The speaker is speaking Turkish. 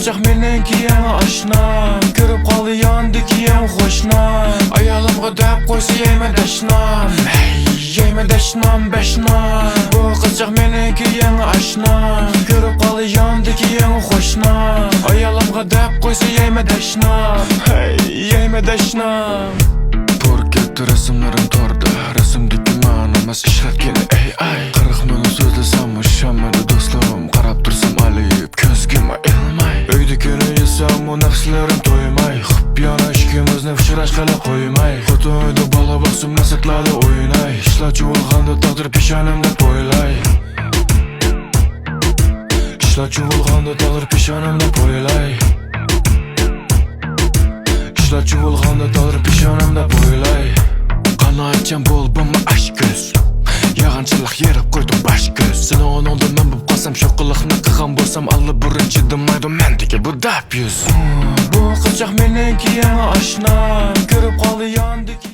kızcak menenki yangi aşnam. Ko'rib qoldi yondiki yangi qo'shnom. Ayolimga deb qo'ysa yeyman dashnam. Hey, yeyman dashnam, beshnam. Bu kızcak menenki yangi aşnam. Ko'rib qoldi yondiki yangi qo'shnom. Ayolimga deb qo'ysa yeyman dashnam. Hey, yeyman dashnam. Porketdi rasmlarim torda. Rasmdagi ma'nomas ishlatgan AI. 40 ming so'zlasam ishonmadi do'stlarim. Qarab tursam aliyib ko'zgima ilmay. Uydagina yesam o nafslarim to'ymay. Xipyona ishkimizni uchrashqala qo'ymay. Xotinda bola boqsim nasatlarda o'ynay. Ishlatchi bo'lganda taqdir peshonamda po'ylay. Ishlatchi bo'lganda taqdir peshonamda po'ylay. Ishlatchi bo'lganda taqdir peshonamda po'ylay. Qanoatchan bo'l bo'lma ash ko'z. Yag'inchilik yerib qo'ydim bash ko'z. Seni onondan men bo'lib qolsam shoqiliqni qilgan bo'lsam alla birinchi demaydi mendagi bu dab yuz. Bu qizchaq meniki yangi oshnam. Ko'rib qoldi yondiki